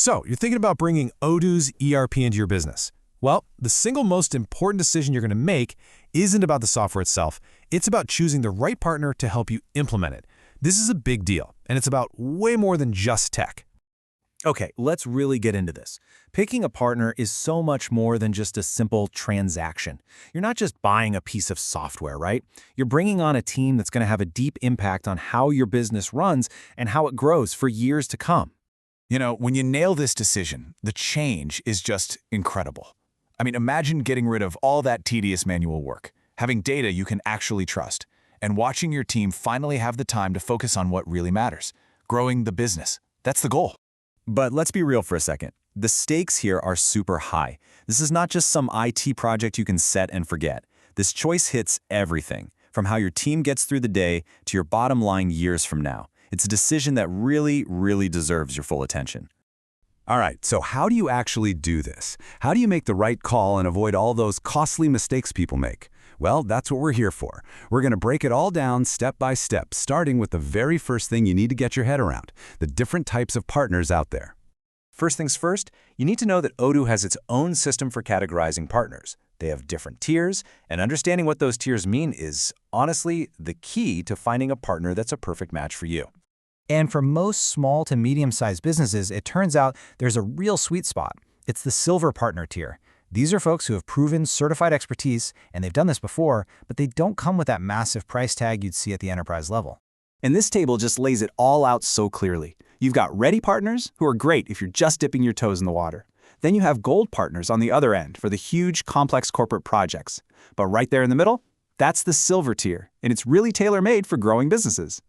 So, you're thinking about bringing Odoo's ERP into your business. Well, the single most important decision you're going to make isn't about the software itself. It's about choosing the right partner to help you implement it. This is a big deal, and it's about way more than just tech. Okay, let's really get into this. Picking a partner is so much more than just a simple transaction. You're not just buying a piece of software, right? You're bringing on a team that's going to have a deep impact on how your business runs and how it grows for years to come. You know, when you nail this decision, the change is just incredible. I mean, imagine getting rid of all that tedious manual work, having data you can actually trust, and watching your team finally have the time to focus on what really matters, growing the business. That's the goal. But let's be real for a second. The stakes here are super high. This is not just some IT project you can set and forget. This choice hits everything, from how your team gets through the day to your bottom line years from now. It's a decision that really deserves your full attention. All right, so how do you actually do this? How do you make the right call and avoid all those costly mistakes people make? Well, that's what we're here for. We're going to break it all down step by step, starting with the very first thing you need to get your head around, the different types of partners out there. First things first, you need to know that Odoo has its own system for categorizing partners. They have different tiers, and understanding what those tiers mean is, honestly, the key to finding a partner that's a perfect match for you. And for most small to medium-sized businesses, it turns out there's a real sweet spot. It's the Silver Partner tier. These are folks who have proven certified expertise, and they've done this before, but they don't come with that massive price tag you'd see at the enterprise level. And this table just lays it all out so clearly. You've got ready partners, who are great if you're just dipping your toes in the water. Then you have gold partners on the other end for the huge, complex corporate projects. But right there in the middle, that's the silver tier, and it's really tailor-made for growing businesses.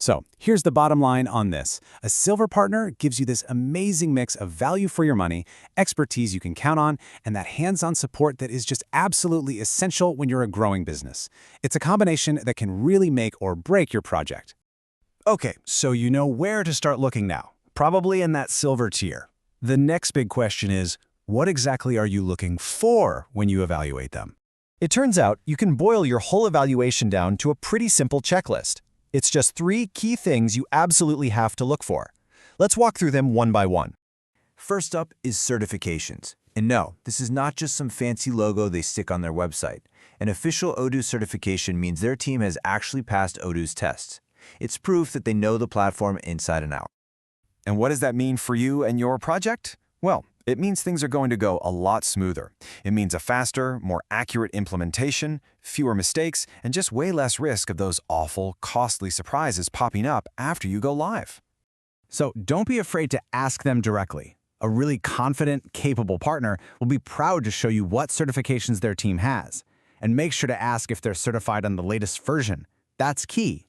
So here's the bottom line on this. A silver partner gives you this amazing mix of value for your money, expertise you can count on, and that hands-on support that is just absolutely essential when you're a growing business. It's a combination that can really make or break your project. Okay, so you know where to start looking now, probably in that silver tier. The next big question is, what exactly are you looking for when you evaluate them? It turns out you can boil your whole evaluation down to a pretty simple checklist. It's just 3 key things you absolutely have to look for. Let's walk through them one by one. First up is certifications. And no, this is not just some fancy logo they stick on their website. An official Odoo certification means their team has actually passed Odoo's tests. It's proof that they know the platform inside and out. And what does that mean for you and your project? Well, it means things are going to go a lot smoother. It means a faster, more accurate implementation, fewer mistakes, and just way less risk of those awful, costly surprises popping up after you go live. So don't be afraid to ask them directly. A really confident, capable partner will be proud to show you what certifications their team has. And make sure to ask if they're certified on the latest version. That's key.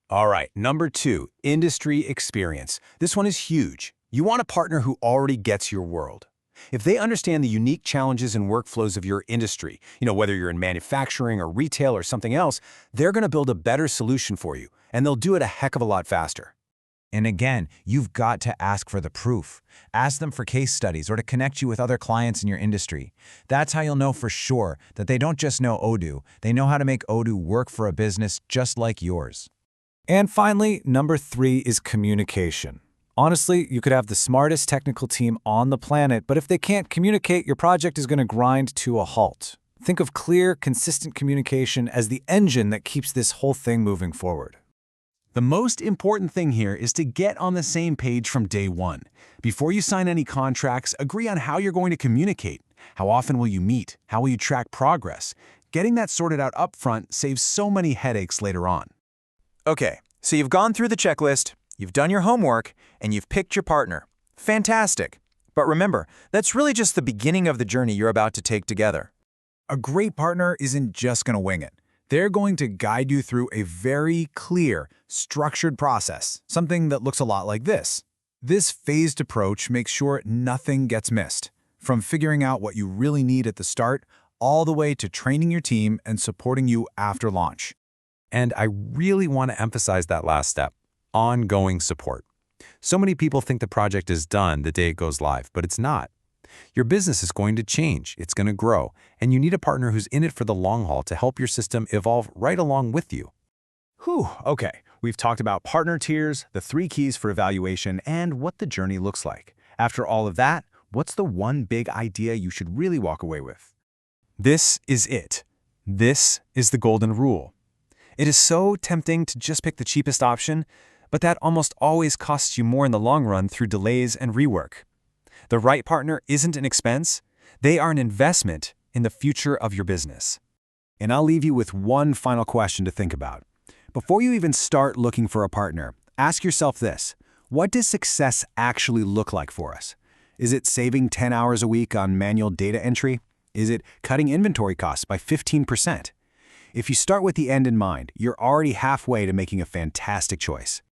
All right, number 2, industry experience. This one is huge. You want a partner who already gets your world. If they understand the unique challenges and workflows of your industry, whether you're in manufacturing or retail or something else, they're going to build a better solution for you, and they'll do it a heck of a lot faster. And again, you've got to ask for the proof. Ask them for case studies or to connect you with other clients in your industry. That's how you'll know for sure that they don't just know Odoo, they know how to make Odoo work for a business just like yours. And finally, number 3 is communication. Honestly, you could have the smartest technical team on the planet, but if they can't communicate, your project is going to grind to a halt. Think of clear, consistent communication as the engine that keeps this whole thing moving forward. The most important thing here is to get on the same page from day one. Before you sign any contracts, agree on how you're going to communicate. How often will you meet? How will you track progress? Getting that sorted out up front saves so many headaches later on. Okay, so you've gone through the checklist, you've done your homework, and you've picked your partner. Fantastic. But remember, that's really just the beginning of the journey you're about to take together. A great partner isn't just going to wing it. They're going to guide you through a very clear, structured process, something that looks a lot like this. This phased approach makes sure nothing gets missed, from figuring out what you really need at the start, all the way to training your team and supporting you after launch. And I really want to emphasize that last step, ongoing support. So many people think the project is done the day it goes live, but it's not. Your business is going to change, it's going to grow, and you need a partner who's in it for the long haul to help your system evolve right along with you. Whew, okay. We've talked about partner tiers, the 3 keys for evaluation, and what the journey looks like. After all of that, what's the one big idea you should really walk away with? This is it. This is the golden rule. It is so tempting to just pick the cheapest option, but that almost always costs you more in the long run through delays and rework. The right partner isn't an expense, they are an investment in the future of your business. And I'll leave you with one final question to think about. Before you even start looking for a partner, ask yourself this: what does success actually look like for us? Is it saving 10 hours a week on manual data entry? Is it cutting inventory costs by 15%? If you start with the end in mind, you're already halfway to making a fantastic choice.